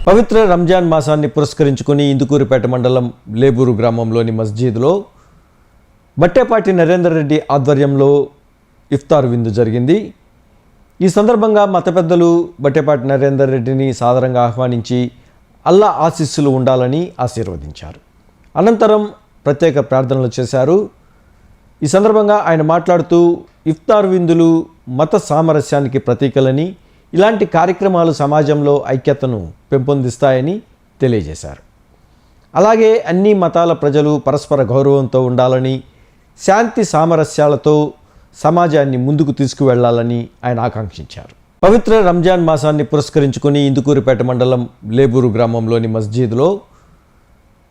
పవిత్ర రంజాన్ మాసాన్ని పురస్కరించుకుని ఇందుకూరుపేట మండలం లేబూరు గ్రామంలోని మస్జిద్లో బట్టేపాటి నరేందర్ రెడ్డి ఆధ్వర్యంలో ఇఫ్తార్ విందు జరిగింది. ఈ సందర్భంగా మత పెద్దలు బట్టేపాటి నరేందర్ రెడ్డిని సాదరంగా ఆహ్వానించి అల్లా ఆశీస్సులు ఉండాలని ఆశీర్వదించారు. అనంతరం ప్రత్యేక ప్రార్థనలు చేశారు. ఈ సందర్భంగా ఆయన మాట్లాడుతూ ఇఫ్తార్ విందులు మత సామరస్యానికి ప్రతీకలని, ఇలాంటి కార్యక్రమాలు సమాజంలో ఐక్యతను పెంపొందిస్తాయని తెలియజేశారు. అలాగే అన్ని మతాల ప్రజలు పరస్పర గౌరవంతో ఉండాలని, శాంతి సామరస్యాలతో సమాజాన్ని ముందుకు తీసుకువెళ్లాలని ఆయన ఆకాంక్షించారు. పవిత్ర రంజాన్ మాసాన్ని పురస్కరించుకుని ఇందుకూరుపేట మండలం లేబూరు గ్రామంలోని మస్జిద్లో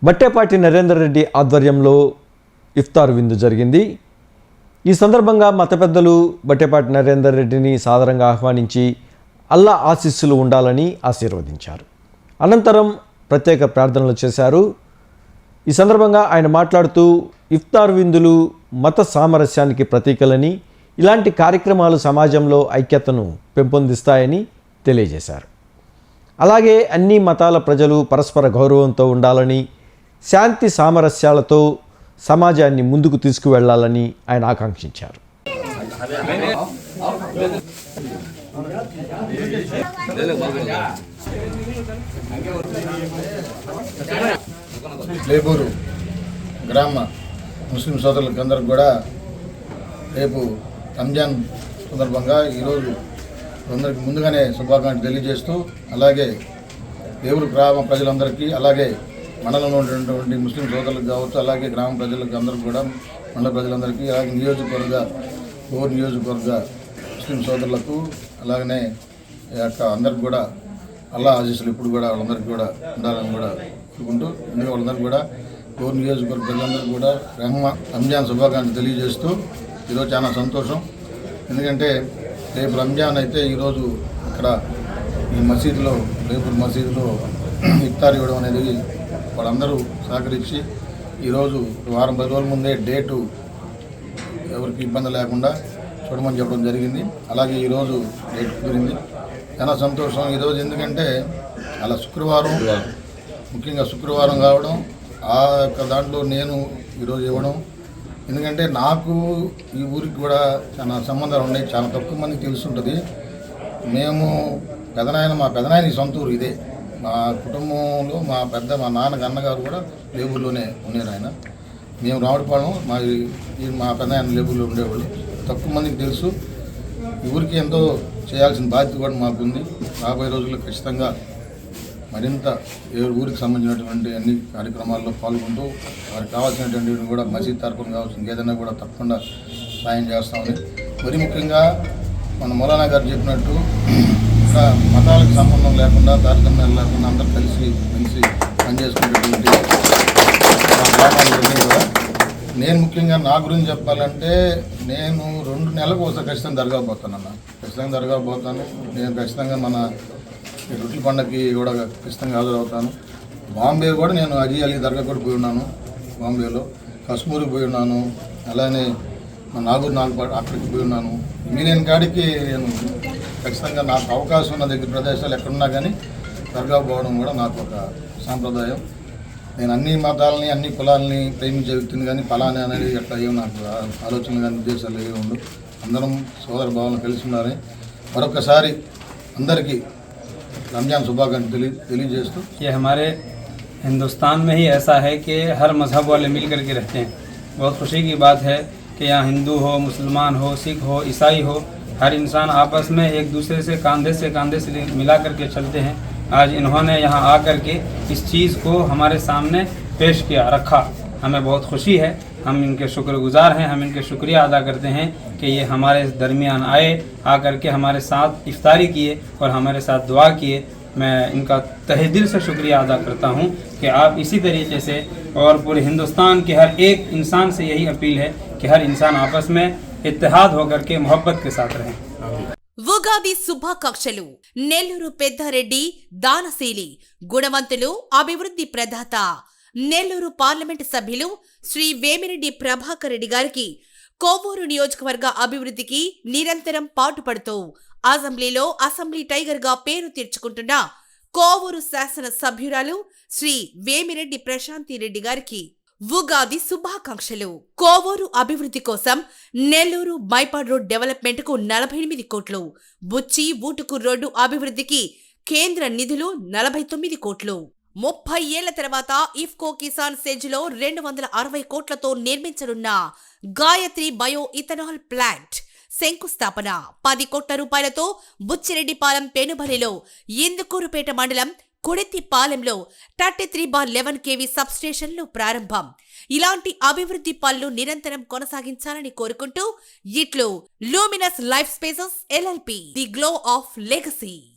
బట్టేపాటి నరేందర్ రెడ్డి ఆధ్వర్యంలో ఇఫ్తార్ విందు జరిగింది. ఈ సందర్భంగా మత పెద్దలు బట్టేపాటి నరేందర్ రెడ్డిని సాదరంగా ఆహ్వానించి అల్లా ఆశీస్సులు ఉండాలని ఆశీర్వదించారు. అనంతరం ప్రత్యేక ప్రార్థనలు చేశారు. ఈ సందర్భంగా ఆయన మాట్లాడుతూ ఇఫ్తార్ విందులు మత సామరస్యానికి ప్రతీకలని, ఇలాంటి కార్యక్రమాలు సమాజంలో ఐక్యతను పెంపొందిస్తాయని తెలియజేశారు. అలాగే అన్ని మతాల ప్రజలు పరస్పర గౌరవంతో ఉండాలని, శాంతి సామరస్యాలతో సమాజాన్ని ముందుకు తీసుకువెళ్లాలని ఆయన ఆకాంక్షించారు. లేబూరు గ్రామ ముస్లిం సోదరులకు అందరికి కూడా రేపు రంజాన్ సందర్భంగా ఈరోజు అందరికి ముందుగానే శుభాకాంక్షలు తెలియజేస్తూ, అలాగే లేబూరు గ్రామ ప్రజలందరికీ, అలాగే మండలంలో ఉన్నటువంటి ముస్లిం సోదరులకు కావచ్చు, అలాగే గ్రామ ప్రజలకు అందరికీ కూడా, మండల ప్రజలందరికీ, అలాగే నియోజకవర్గ ముస్లిం సోదరులకు, అలాగనే అందరికి కూడా అల్లా ఆశీస్సులు ఇప్పుడు కూడా వాళ్ళందరికీ కూడా ఉండాలని కూడా కోరుకుంటూ, ఎందుకంటే వాళ్ళందరికీ కూడా నియోజకవర్గ ప్రజలందరికీ కూడా రంజాన్ శుభాకాంక్షలు తెలియజేస్తూ, ఈరోజు చాలా సంతోషం. ఎందుకంటే రేపు రంజాన్ అయితే ఈరోజు ఇక్కడ ఈ మసీదులో, లేబూరు మసీదులో ఇఫ్తార్ ఇవ్వడం అనేది వాళ్ళందరూ సహకరించి ఈరోజు వారం 10 రోజుల ముందే డేటు ఎవరికి ఇబ్బంది లేకుండా చూడమని చెప్పడం జరిగింది. అలాగే ఈరోజు డేట్ కుదిరింది, చాలా సంతోషం ఈరోజు. ఎందుకంటే అలా ముఖ్యంగా శుక్రవారం కావడం, ఆ యొక్క దాంట్లో నేను ఈరోజు ఇవ్వడం, ఎందుకంటే నాకు ఈ ఊరికి కూడా చాలా సంబంధాలు ఉన్నాయి, చాలా తక్కువ మందికి తెలుసుంటుంది. మా పెదనాయన సొంత ఊరు ఇదే. మా కుటుంబంలో మా నాన్నకి అన్నగారు కూడా లేబూరులోనే ఉన్నారు. ఆయన మేము రావుడిపాలెం, మా పెదనాయన లేబూరులో ఉండేవాళ్ళు. తక్కువ మందికి తెలుసు. ఈ ఊరికి ఎంతో చేయాల్సిన బాధ్యత కూడా మాకుంది. రాబోయే రోజుల్లో ఖచ్చితంగా మరింత ఊరికి సంబంధించినటువంటి అన్ని కార్యక్రమాల్లో పాల్గొంటూ వారికి కావాల్సినటువంటి కూడా మసీద్ తరఫున కావాల్సిన ఏదైనా కూడా తప్పకుండా సాయం చేస్తామని, మరి ముఖ్యంగా మన మౌలానా గారు చెప్పినట్టు మతాలకు సంబంధం లేకుండా, తారతమ్యాలు లేకుండా అందరూ కలిసి పనిచేసుకునేటువంటి గ్రామాలన్నీ కూడా. నేను ముఖ్యంగా నా గురించి చెప్పాలంటే, నేను 2 నెలలకు ఒకసారి ఖచ్చితంగా దర్గా పోతానన్న. నేను ఖచ్చితంగా మన రొట్టెల పండుగకి కూడా ఖచ్చితంగా హాజరవుతాను. బాంబే కూడా నేను అజీ అలీ దర్గా కూడా పోయి ఉన్నాను. బాంబేలో కశ్మూర్కి పోయి ఉన్నాను. అలానే నాగూర్ నాగపాడు అక్కడికి పోయి ఉన్నాను. మిగిలిన కాడికి నేను ఖచ్చితంగా నాకు అవకాశం ఉన్న దగ్గర ప్రదేశాలు ఎక్కడున్నా కానీ దర్గా పోవడం కూడా నాకు ఒక సాంప్రదాయం. నేను అన్ని మతాలని, అన్ని కులాలని ప్రేమించే వ్యక్తిని, కానీ ఫలానా అనేది ఎట్లా ఏమో నాకు ఆలోచనలు కానీ ఉద్దేశాలు ఏమి ఉండవు. అందరం సోదర భావన కలిసి ఉన్నారని మరొకసారి అందరికీ రంజాన్ శుభాకాంక్షలు తెలియజేస్తూ, ये हमारे हिंदुस्तान में ही ऐसा है कि हर मज़हब वाले मिल करके रहते हैं। बहुत खुशी की बात है कि यहाँ हिंदू हो, मुसलमान हो, सिख हो, ईसाई हो, हर इंसान आपस में एक दूसरे से कांधे से मिला करके चलते हैं। आज इन्होंने यहाँ आकर के इस चीज़ को हमारे सामने पेश किया, रखा। हमें बहुत खुशी है, हम इनके शुक्रगुजार हैं, हम इनके शुक्रिया अदा करते हैं कि ये हमारे दरमियान आए, आकर के हमारे साथ इफ्तारी किए और हमारे साथ दुआ किए। मैं इनका तहे दिल से शुक्रिया अदा करता हूँ कि आप इसी तरीके से, और पूरे हिंदुस्तान के हर एक इंसान से यही अपील है कि हर इंसान आपस में इत्तेहाद होकर के मोहब्बत के साथ रहें। ఉగాది శుభాకాంక్షలు. నెల్లూరు పెద్దారెడ్డి దానశీలి, గుణవంతులు, అభివృద్ధి ప్రదాత, నెల్లూరు పార్లమెంటు సభ్యులు శ్రీ వేమిరెడ్డి ప్రభాకర్ రెడ్డి గారికి కోవూరు నియోజకవర్గ అభివృద్ధికి నిరంతరం పాటుపడుతూ అసెంబ్లీలో అసెంబ్లీ టైగర్ గా పేరు తెచ్చుకుంటున్న కోవూరు శాసన సభ్యురాలు శ్రీ వేమిరెడ్డి ప్రశాంతి రెడ్డి గారికి ఉగాది శుభాకాంక్షలు. కోవూరు అభివృద్ధి కోసం నెల్లూరు మైపాడ్ రోడ్ డెవలప్మెంట్ కు 48 కోట్లు, బుచ్చి ఊటుకు రోడ్డు అభివృద్ధికి కేంద్ర నిధులు 49 కోట్లు. 30 ఏళ్ల తర్వాత ఇఫ్కో కిసాన్ సెజ్ లో 260 కోట్లతో నిర్మించనున్న గాయత్రి బయో ఇథనాల్ ప్లాంట్ శంకుస్థాపన. 10 కోట్ల రూపాయలతో బుచ్చిరెడ్డిపాలెం పెనుబలిలో ఇందుకూరుపేట మండలం కుడెత్తిపాలెంలో 33/11 kV సబ్స్టేషన్లు ప్రారంభం. ఇలాంటి అభివృద్ధి పనులు నిరంతరం కొనసాగించాలని కోరుకుంటూ ఇట్లు luminous life spaces LLP, the glow of legacy.